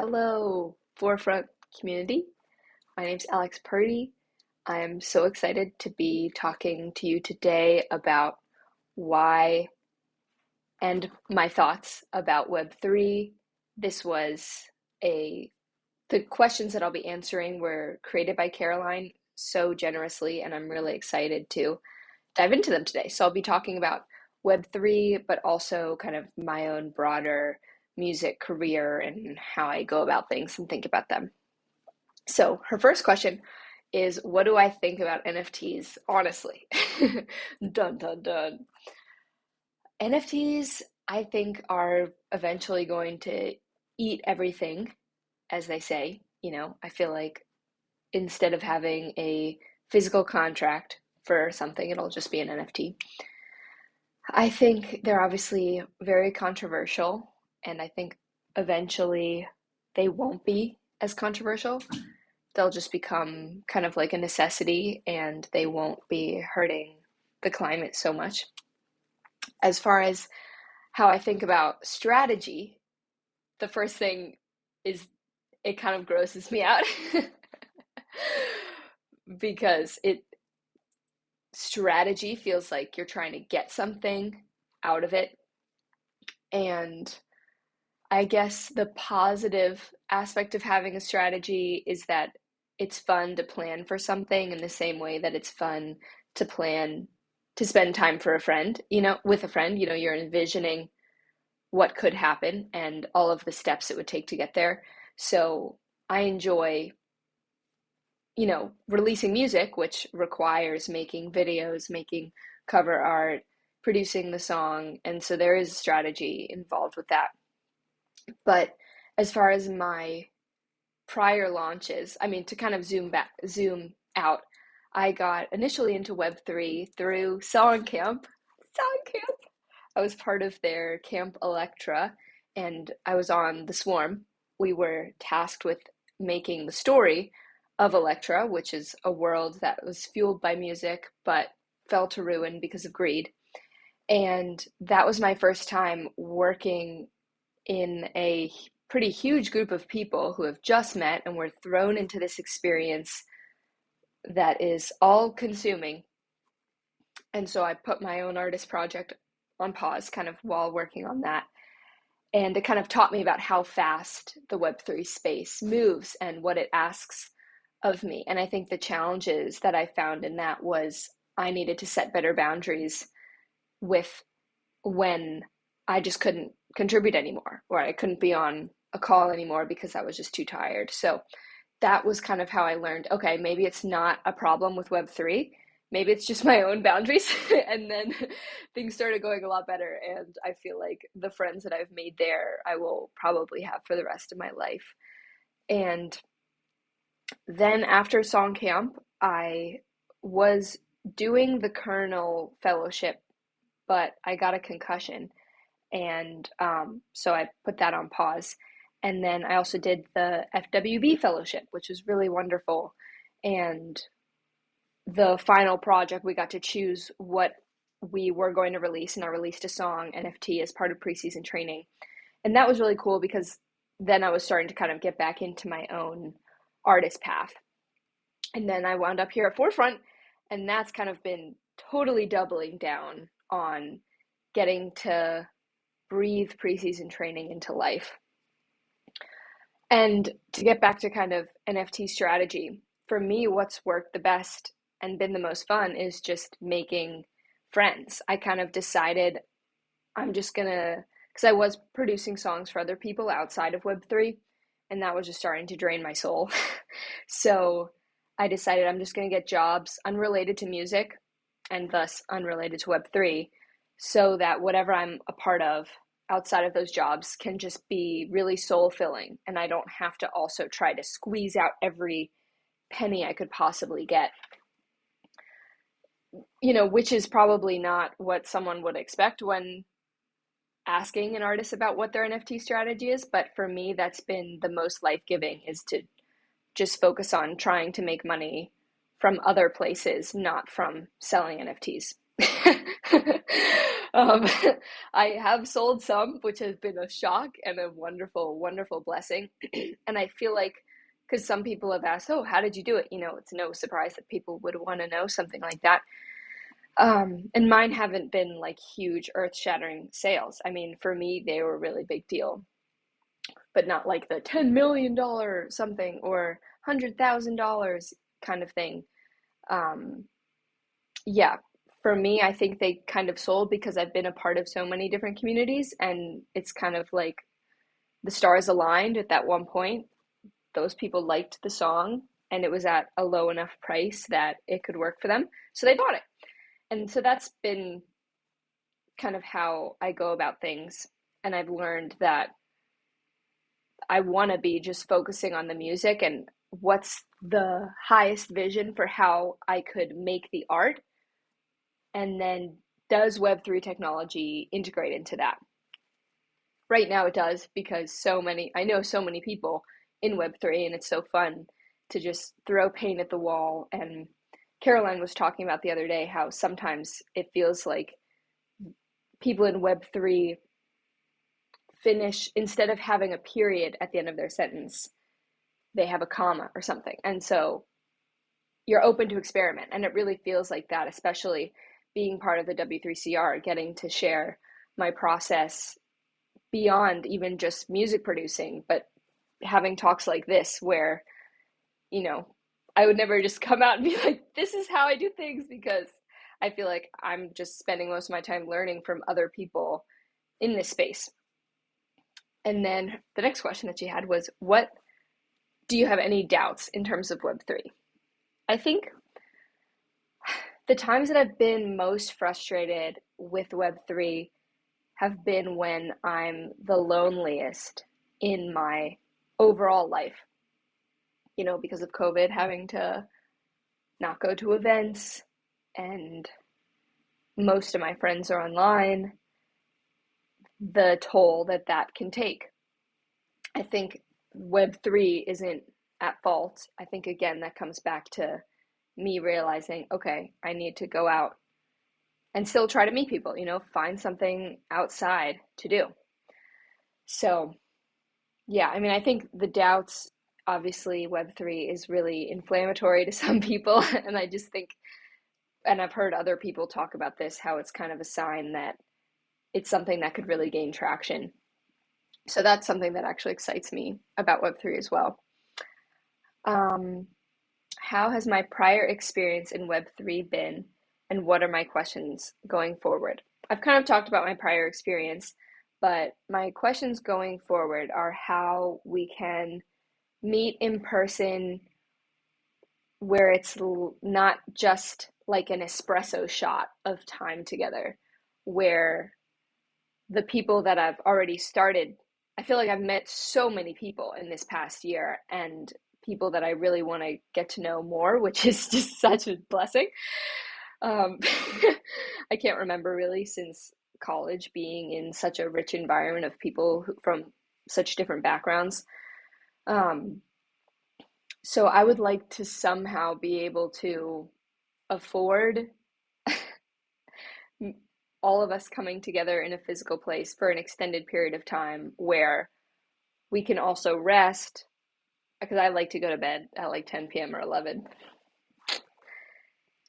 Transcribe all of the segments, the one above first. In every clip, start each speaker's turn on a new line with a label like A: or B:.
A: Hello, Forefront community. My name's Alex Purdy. I am so excited to be talking to you today about why and my thoughts about Web3. This was the questions that I'll be answering were created by Caroline so generously, and I'm really excited to dive into them today. So I'll be talking about Web3, but also kind of my own broader music career and how I go about things and think about them. So her first question is, what do I think about NFTs, honestly? Dun, dun, dun. NFTs, I think, are eventually going to eat everything, as they say. I feel like instead of having a physical contract for something, it'll just be an NFT. I think they're obviously very controversial, and I think eventually they won't be as controversial. They'll just become kind of like a necessity, and they won't be hurting the climate so much. As far as how I think about strategy, the first thing is it kind of grosses me out because strategy feels like you're trying to get something out of it. And I guess the positive aspect of having a strategy is that it's fun to plan for something in the same way that it's fun to plan to spend time for a friend, with a friend. You're envisioning what could happen and all of the steps it would take to get there. So I enjoy releasing music, which requires making videos, making cover art, producing the song. And so there is strategy involved with that. But as far as my prior launches, to kind of zoom out, I got initially into Web3 through Song Camp. I was part of their Camp Electra, and I was on the Swarm. We were tasked with making the story of Electra, which is a world that was fueled by music but fell to ruin because of greed. And that was my first time working in a pretty huge group of people who have just met and were thrown into this experience that is all consuming. And so I put my own artist project on pause kind of while working on that. And it kind of taught me about how fast the Web3 space moves and what it asks of me. And I think the challenges that I found in that was I needed to set better boundaries with when I just couldn't contribute anymore, or I couldn't be on a call anymore because I was just too tired. So that was kind of how I learned, okay, maybe it's not a problem with Web3. Maybe it's just my own boundaries. And then things started going a lot better. And I feel like the friends that I've made there, I will probably have for the rest of my life. And then after Song Camp, I was doing the Kernel Fellowship, but I got a concussion. And so I put that on pause. And then I also did the FWB Fellowship, which was really wonderful. And the final project, we got to choose what we were going to release, and I released a song NFT as part of preseason training. And that was really cool because then I was starting to kind of get back into my own artist path. And then I wound up here at Forefront, and that's kind of been totally doubling down on getting to breathe preseason training into life. And to get back to kind of NFT strategy, for me, what's worked the best and been the most fun is just making friends. I kind of decided I'm just gonna, because I was producing songs for other people outside of Web3, and that was just starting to drain my soul. So I decided I'm just gonna get jobs unrelated to music and thus unrelated to Web3, so that whatever I'm a part of outside of those jobs can just be really soul filling, and I don't have to also try to squeeze out every penny I could possibly get. Which is probably not what someone would expect when asking an artist about what their NFT strategy is, but for me, that's been the most life-giving, is to just focus on trying to make money from other places, not from selling NFTs. Um, I have sold some, which has been a shock and a wonderful, wonderful blessing. And I feel like, because some people have asked, oh, how did you do it? You know, it's no surprise that people would want to know something like that. And mine haven't been like huge earth-shattering sales. I mean, for me, they were a really big deal, but not like the $10 million something or $100,000 kind of thing. Um, yeah, for me, I think they kind of sold because I've been a part of so many different communities, and it's kind of like the stars aligned at that one point. Those people liked the song, and it was at a low enough price that it could work for them, so they bought it. And so that's been kind of how I go about things. And I've learned that I want to be just focusing on the music and what's the highest vision for how I could make the art, and then does Web3 technology integrate into that? Right now it does, because I know so many people in Web3, and it's so fun to just throw paint at the wall. And Caroline was talking about the other day how sometimes it feels like people in Web3 finish, instead of having a period at the end of their sentence, they have a comma or something. And so you're open to experiment. And it really feels like that, especially being part of the W3CR, getting to share my process beyond even just music producing, but having talks like this where, you know, I would never just come out and be like, this is how I do things, because I feel like I'm just spending most of my time learning from other people in this space. And then the next question that you had was, what do you have any doubts in terms of Web3? I think the times that I've been most frustrated with Web3 have been when I'm the loneliest in my overall life. You know, because of COVID, having to not go to events, and most of my friends are online, the toll that that can take. I think Web3 isn't at fault. I think, again, that comes back to me realizing, okay, I need to go out and still try to meet people, you know, find something outside to do. So, yeah, I mean, I think the doubts, obviously, Web3 is really inflammatory to some people. And I just think, and I've heard other people talk about this, how it's kind of a sign that it's something that could really gain traction. So that's something that actually excites me about Web3 as well. How has my prior experience in Web3 been, and what are my questions going forward? I've kind of talked about my prior experience, but my questions going forward are how we can meet in person where it's not just like an espresso shot of time together, where the people that I've already started, I feel like I've met so many people in this past year, and people that I really want to get to know more, which is just such a blessing. Um, I can't remember really since college being in such a rich environment of people from such different backgrounds. So I would like to somehow be able to afford all of us coming together in a physical place for an extended period of time where we can also rest, because I like to go to bed at like 10 p.m. or 11,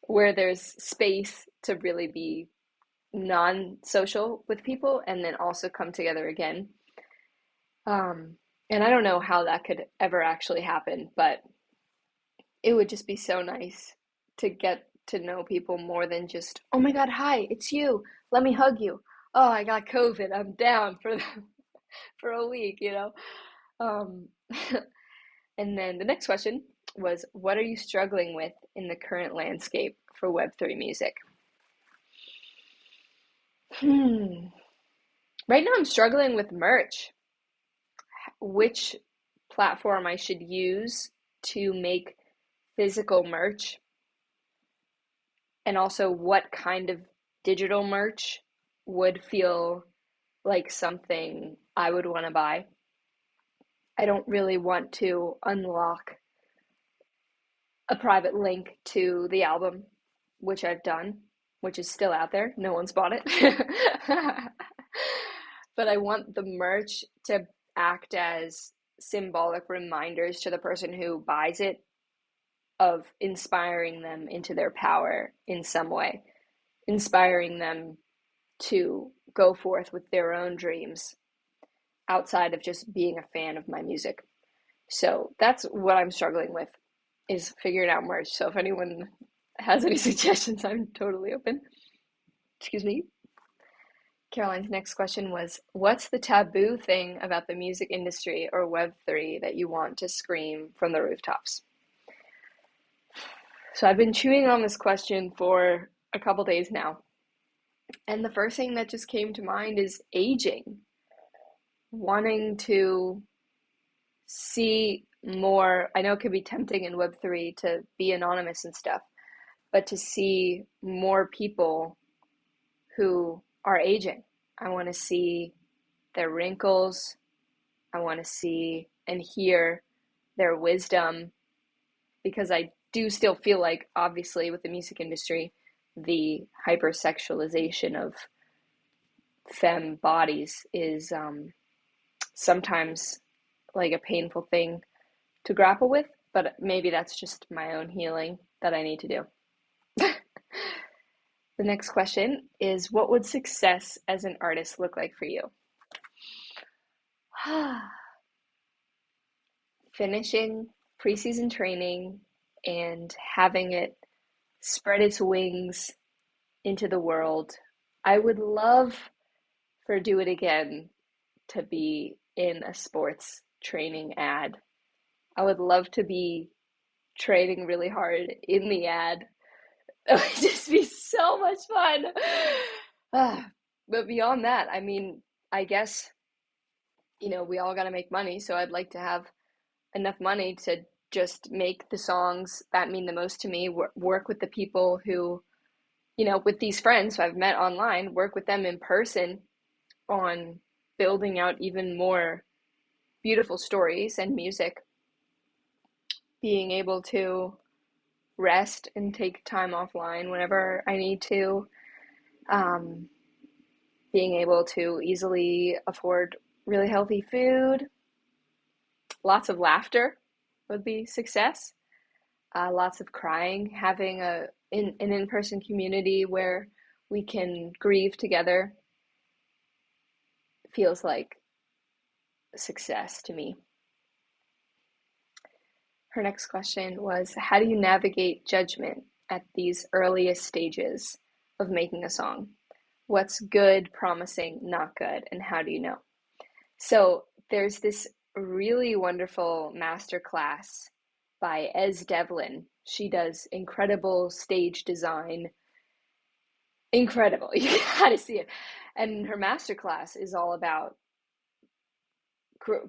A: where there's space to really be non-social with people and then also come together again. And I don't know how that could ever actually happen, but it would just be so nice to get to know people more than just, oh my God, hi, it's you. Let me hug you. Oh, I got COVID. I'm down for a week, you know? Um, and then the next question was, what are you struggling with in the current landscape for Web3 music? Right now I'm struggling with merch. Which platform I should use to make physical merch, and also what kind of digital merch would feel like something I would want to buy. I don't really want to unlock a private link to the album, which I've done. which is still out there. No one's bought it. But I want the merch to act as symbolic reminders to the person who buys it of inspiring them into their power in some way, inspiring them to go forth with their own dreams outside of just being a fan of my music. So that's what I'm struggling with, is figuring out merch. So if anyone has any suggestions, I'm totally open. Excuse me. Caroline's next question was, what's the taboo thing about the music industry or Web3 that you want to scream from the rooftops? So I've been chewing on this question for a couple days now. And the first thing that just came to mind is aging. Wanting to see more. I know it could be tempting in Web3 to be anonymous and stuff, but to see more people who are aging. I want to see their wrinkles. I want to see and hear their wisdom, because I do still feel like, obviously, with the music industry, the hypersexualization of femme bodies is sometimes like a painful thing to grapple with, but maybe that's just my own healing that I need to do. The next question is, what would success as an artist look like for you? Finishing preseason training and having it spread its wings into the world. I would love for Do It Again to be in a sports training ad. I would love to be training really hard in the ad. It would just be so much fun. But beyond that, I mean, I guess, we all got to make money. So I'd like to have enough money to just make the songs that mean the most to me, work with the people who, with these friends who I've met online, work with them in person on building out even more beautiful stories and music, being able to rest and take time offline whenever I need to, being able to easily afford really healthy food, lots of laughter would be success, lots of crying, having an in-person community where we can grieve together feels like success to me. Her next question was, how do you navigate judgment at these earliest stages of making a song? What's good, promising, not good, and how do you know? So there's this really wonderful masterclass by 𝙁𝙤𝙧𝙚. She does incredible stage design. Incredible. You gotta see it. And her masterclass is all about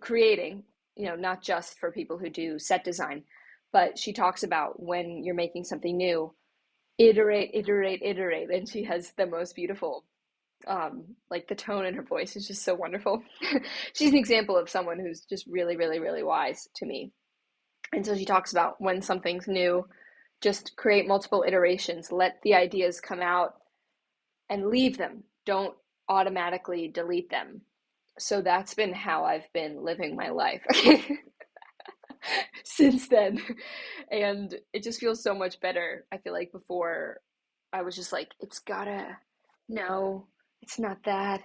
A: creating, not just for people who do set design, but she talks about when you're making something new, iterate, iterate, iterate. And she has the most beautiful, like the tone in her voice is just so wonderful. She's an example of someone who's just really, really, really wise to me. And so she talks about when something's new, just create multiple iterations, let the ideas come out and leave them. Don't automatically delete them. So that's been how I've been living my life since then. And it just feels so much better. I feel like before I was just like, no, it's not that.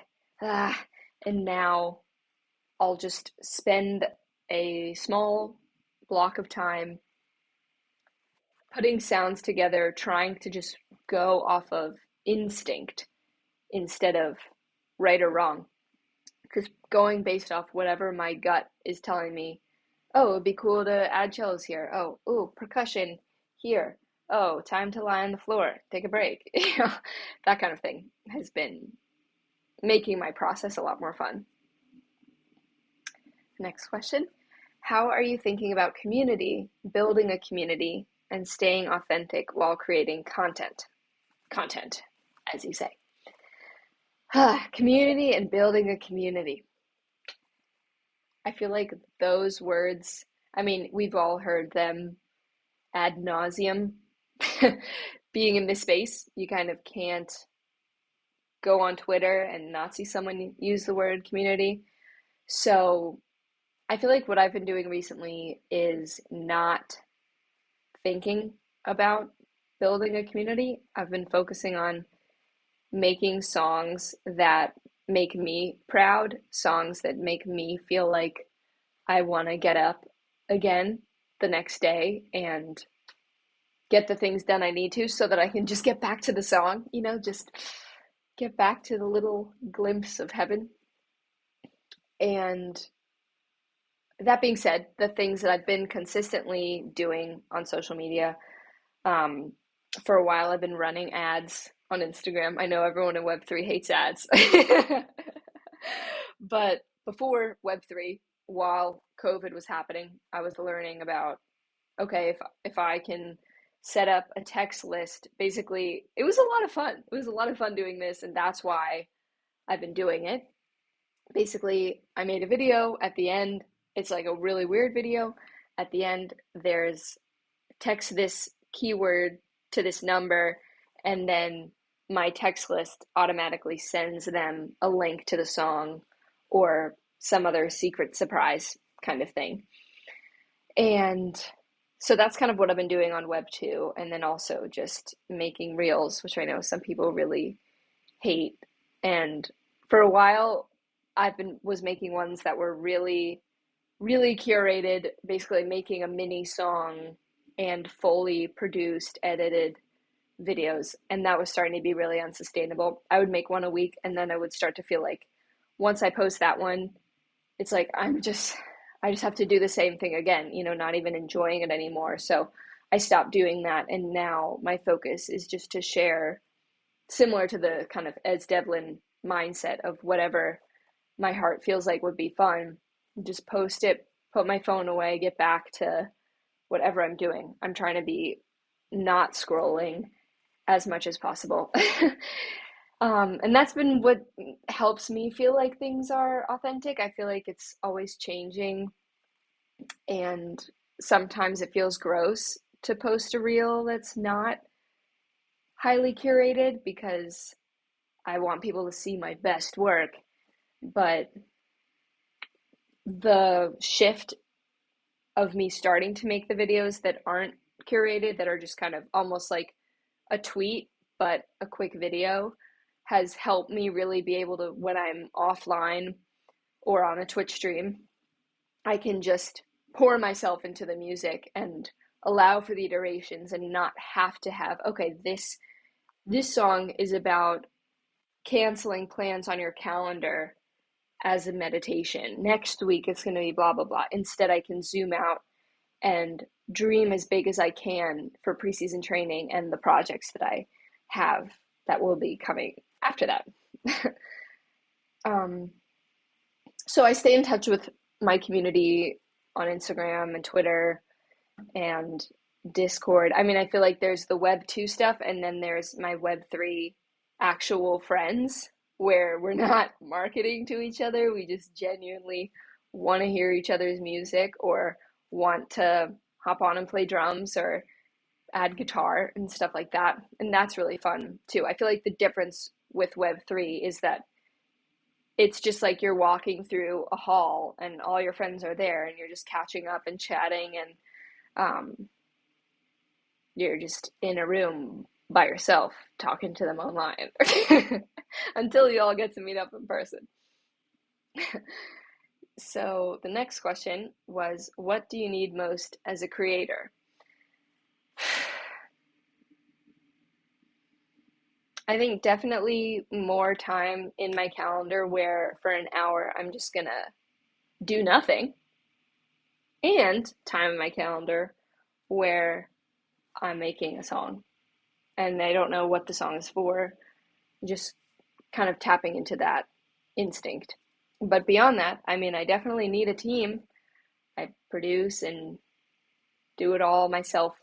A: And now I'll just spend a small block of time putting sounds together, trying to just go off of instinct instead of right or wrong. Just going based off whatever my gut is telling me. Oh, it'd be cool to add cellos here. Oh, ooh, percussion here. Oh, time to lie on the floor, take a break. That kind of thing has been making my process a lot more fun. Next question. How are you thinking about community, building a community, and staying authentic while creating content? Content, as you say. Community and building a community. I feel like those words, I mean, we've all heard them ad nauseum, being in this space, you kind of can't go on Twitter and not see someone use the word community. So I feel like what I've been doing recently is not thinking about building a community. I've been focusing on making songs that make me proud, songs that make me feel like I want to get up again the next day and get the things done I need to so that I can just get back to the song, just get back to the little glimpse of heaven. And that being said, the things that I've been consistently doing on social media, for a while I've been running ads on Instagram. I know everyone in Web3 hates ads. But before Web3, while COVID was happening, I was learning about, okay, if I can set up a text list, basically, it was a lot of fun. It was a lot of fun doing this, and that's why I've been doing it. Basically, I made a video at the end. It's like a really weird video. At the end, there's text this keyword to this number, and then my text list automatically sends them a link to the song or some other secret surprise kind of thing. And so that's kind of what I've been doing on Web 2, and then also just making reels, which I know some people really hate. And for a while, was making ones that were really, really curated, basically making a mini song and fully produced, edited videos, and that was starting to be really unsustainable. I would make one a week, and then I would start to feel like once I post that one, it's like I just have to do the same thing again, not even enjoying it anymore. So I stopped doing that, and now my focus is just to share, similar to the kind of 𝙁𝙬𝙧𝙨 mindset of whatever my heart feels like would be fun, just post it, put my phone away, get back to whatever I'm doing. I'm trying to be not scrolling as much as possible. And that's been what helps me feel like things are authentic. I feel like it's always changing, and sometimes it feels gross to post a reel that's not highly curated because I want people to see my best work. But the shift of me starting to make the videos that aren't curated, that are just kind of almost like a tweet but a quick video, has helped me really be able to, when I'm offline or on a Twitch stream, I can just pour myself into the music and allow for the iterations and not have to have, okay, this song is about canceling plans on your calendar as a meditation. Next week it's going to be blah, blah, blah. Instead, I can zoom out and dream as big as I can for preseason training and the projects that I have that will be coming after that. So I stay in touch with my community on Instagram and Twitter and Discord. I mean, I feel like there's the Web 2 stuff, and then there's my Web 3 actual friends where we're not marketing to each other. We just genuinely want to hear each other's music or want to hop on and play drums or add guitar and stuff like that. And that's really fun too. I feel like the difference with Web 3 is that it's just like you're walking through a hall and all your friends are there and you're just catching up and chatting, and you're just in a room by yourself talking to them online until you all get to meet up in person. So the next question was, what do you need most as a creator? I think definitely more time in my calendar where for an hour I'm just gonna do nothing, and time in my calendar where I'm making a song and I don't know what the song is for, just kind of tapping into that instinct. But beyond that, I mean, I definitely need a team. I produce and do it all myself.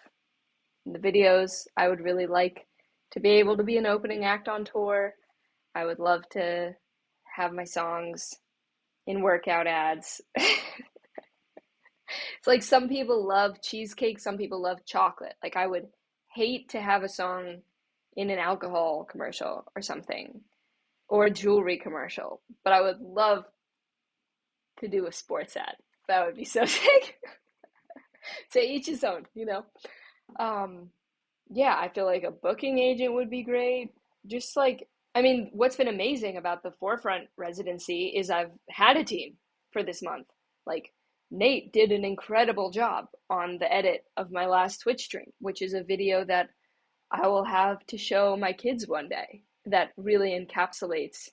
A: The videos, I would really like to be able to be an opening act on tour. I would love to have my songs in workout ads. It's like some people love cheesecake, some people love chocolate. Like I would hate to have a song in an alcohol commercial or something, or a jewelry commercial, but I would love to do a sports ad. That would be so sick. To each his own, you know? Yeah, I feel like a booking agent would be great. Just like, I mean, what's been amazing about the Forefront residency is I've had a team for this month. Like, Nate did an incredible job on the edit of my last Twitch stream, which is a video that I will have to show my kids one day that really encapsulates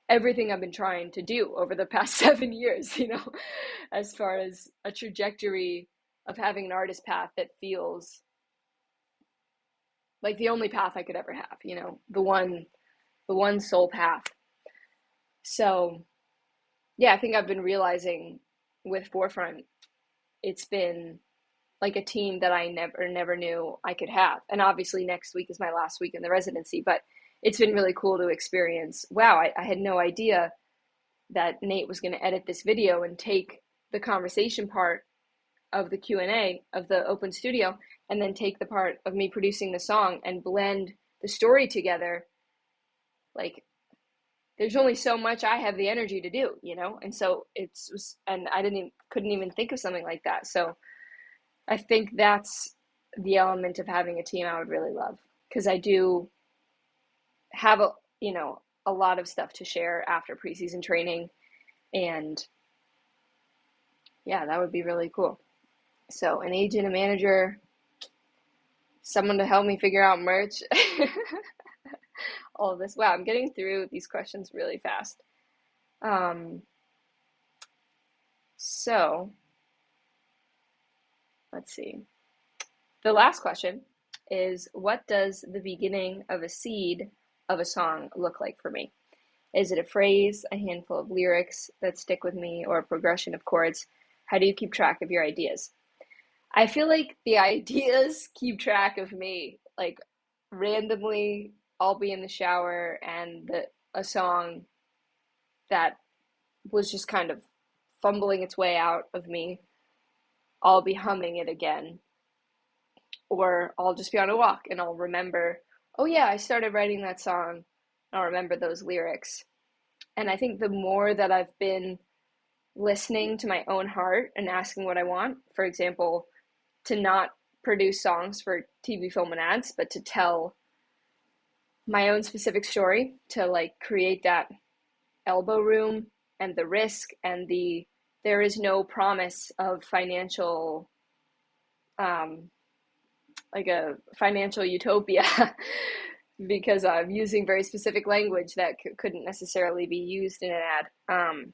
A: everything I've been trying to do over the past 7 years, you know, as far as a trajectory of having an artist path that feels like the only path I could ever have, you know, the one sole path. So yeah, I think I've been realizing with Forefront, it's been like a team that I never knew I could have. And obviously next week is my last week in the residency, but it's been really cool to experience. Wow, I had no idea that Nate was going to edit this video and take the conversation part of the Q&A of the open studio and then take the part of me producing the song and blend the story together. Like, there's only so much I have the energy to do, you know? And so and I couldn't even think of something like that. So I think that's the element of having a team I would really love, because I do have a lot of stuff to share after preseason training, and yeah, that would be really cool. So an agent, a manager, someone to help me figure out merch, all of this. Wow, I'm getting through these questions really fast. So let's see. The last question is, what does the beginning of a seed of a song look like for me? Is it a phrase, a handful of lyrics that stick with me, or a progression of chords? How do you keep track of your ideas? I feel like the ideas keep track of me. Like, randomly, I'll be in the shower and a song that was just kind of fumbling its way out of me, I'll be humming it again. Or I'll just be on a walk and I'll remember, oh yeah, I started writing that song, and I'll remember those lyrics. And I think the more that I've been listening to my own heart and asking what I want, for example, to not produce songs for TV, film, and ads, but to tell my own specific story, to like create that elbow room and the risk and there is no promise of financial, like a financial utopia because I'm using very specific language that couldn't necessarily be used in an ad.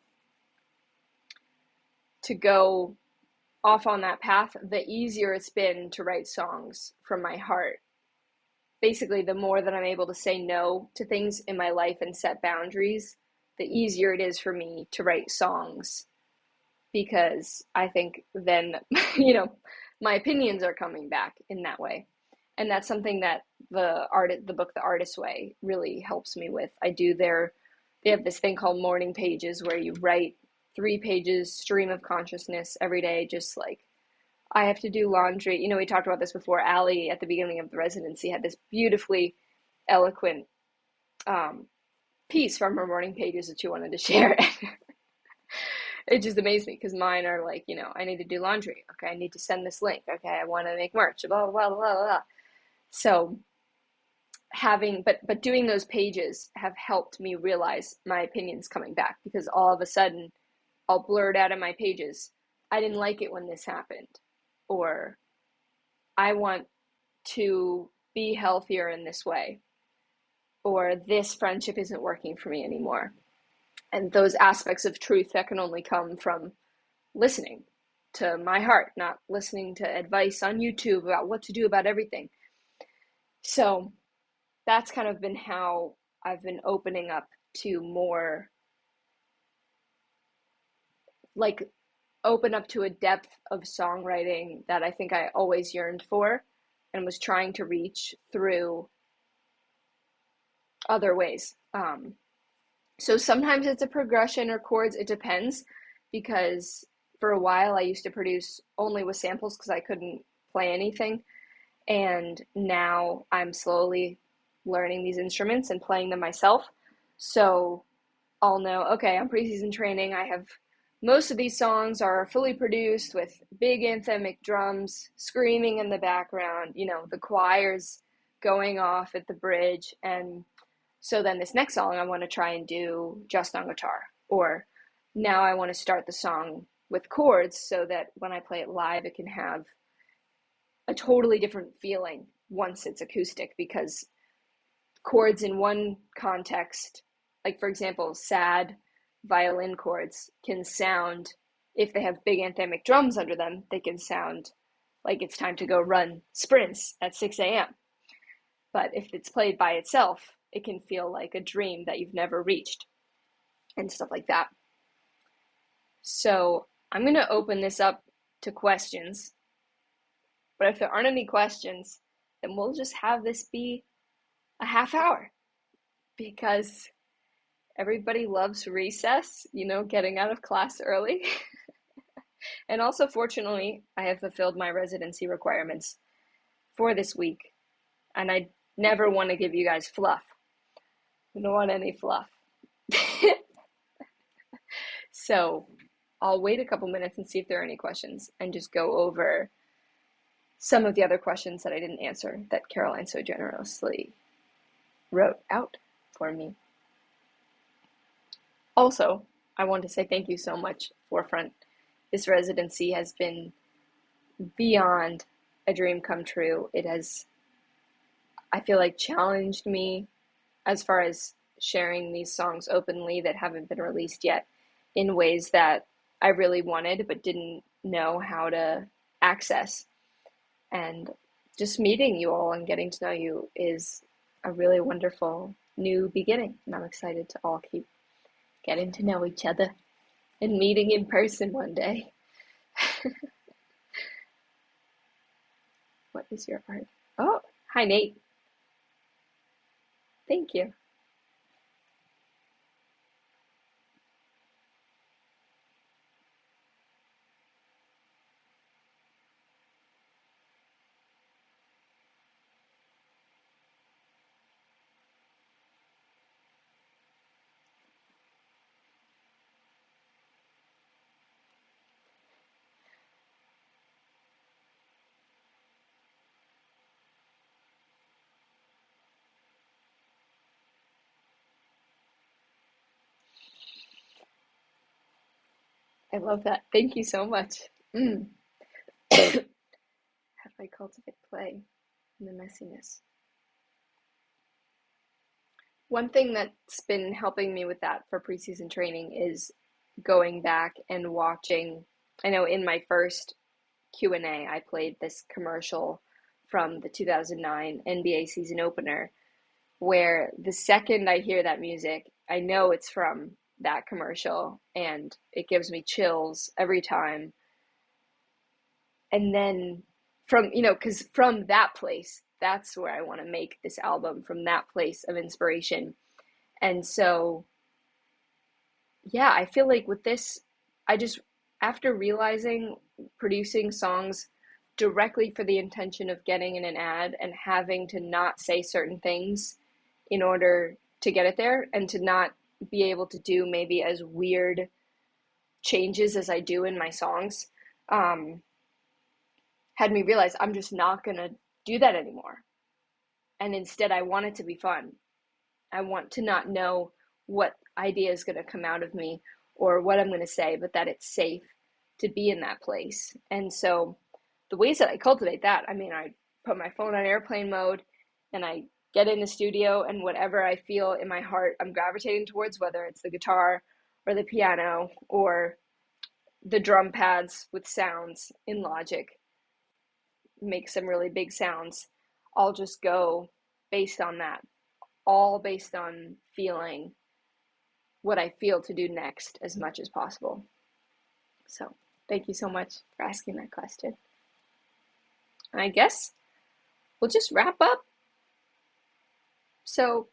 A: To go off on that path, the easier it's been to write songs from my heart. Basically, the more that I'm able to say no to things in my life and set boundaries, the easier it is for me to write songs, because I think then, my opinions are coming back in that way. And that's something that the book, The Artist's Way, really helps me with. They have this thing called morning pages where you write 3 pages stream of consciousness every day, just like, I have to do laundry. We talked about this before. Allie, at the beginning of the residency, had this beautifully eloquent piece from her morning pages that she wanted to share. It just amazed me because mine are like, I need to do laundry. Okay, I need to send this link. Okay, I want to make merch. Blah, blah, blah, blah, blah. So but doing those pages have helped me realize my opinions coming back, because all of a sudden I'll blurt out of my pages, I didn't like it when this happened, or I want to be healthier in this way, or this friendship isn't working for me anymore. And those aspects of truth that can only come from listening to my heart, not listening to advice on YouTube about what to do about everything. So that's kind of been how I've been opening up to more, like, open up to a depth of songwriting that I think I always yearned for and was trying to reach through other ways. So sometimes it's a progression or chords, it depends, because for a while I used to produce only with samples because I couldn't play anything. And now I'm slowly learning these instruments and playing them myself. So I'll know, okay, I'm preseason training. I have most of these songs are fully produced with big anthemic drums screaming in the background, the choirs going off at the bridge. And so then this next song I want to try and do just on guitar. Or now I want to start the song with chords so that when I play it live, it can have a totally different feeling once it's acoustic, because chords in one context, like for example, sad violin chords can sound, if they have big anthemic drums under them, they can sound like it's time to go run sprints at 6 a.m. But if it's played by itself, it can feel like a dream that you've never reached and stuff like that. So I'm going to open this up to questions. But if there aren't any questions, then we'll just have this be a half hour, because everybody loves recess, getting out of class early. And also, fortunately, I have fulfilled my residency requirements for this week. And I never want to give you guys fluff. I don't want any fluff. So I'll wait a couple minutes and see if there are any questions and just go over some of the other questions that I didn't answer that Caroline so generously wrote out for me. Also, I want to say thank you so much, Forefront. This residency has been beyond a dream come true. It has, I feel like, challenged me as far as sharing these songs openly that haven't been released yet in ways that I really wanted but didn't know how to access. And just meeting you all and getting to know you is a really wonderful new beginning. And I'm excited to all keep getting to know each other and meeting in person one day. What is your art? Oh, hi, Nate. Thank you. I love that. Thank you so much. How do I cultivate play in the messiness? One thing that's been helping me with that for preseason training is going back and watching. I know in my first Q&A, I played this commercial from the 2009 NBA season opener, where the second I hear that music, I know it's from that commercial, and it gives me chills every time. And then because from that place, that's where I want to make this album, from that place of inspiration. And so, yeah, I feel like with this, after realizing producing songs directly for the intention of getting in an ad and having to not say certain things in order to get it there, and to not be able to do maybe as weird changes as I do in my songs, had me realize I'm just not going to do that anymore. And instead, I want it to be fun. I want to not know what idea is going to come out of me or what I'm going to say, but that it's safe to be in that place. And so the ways that I cultivate that, I put my phone on airplane mode and I get in the studio, and whatever I feel in my heart I'm gravitating towards, whether it's the guitar or the piano or the drum pads with sounds in Logic, make some really big sounds, I'll just go based on that, all based on feeling what I feel to do next as much as possible. So thank you so much for asking that question. And I guess we'll just wrap up. So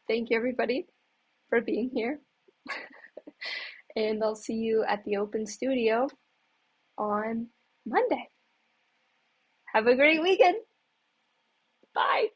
A: thank you, everybody, for being here. And I'll see you at the open studio on Monday. Have a great weekend. Bye.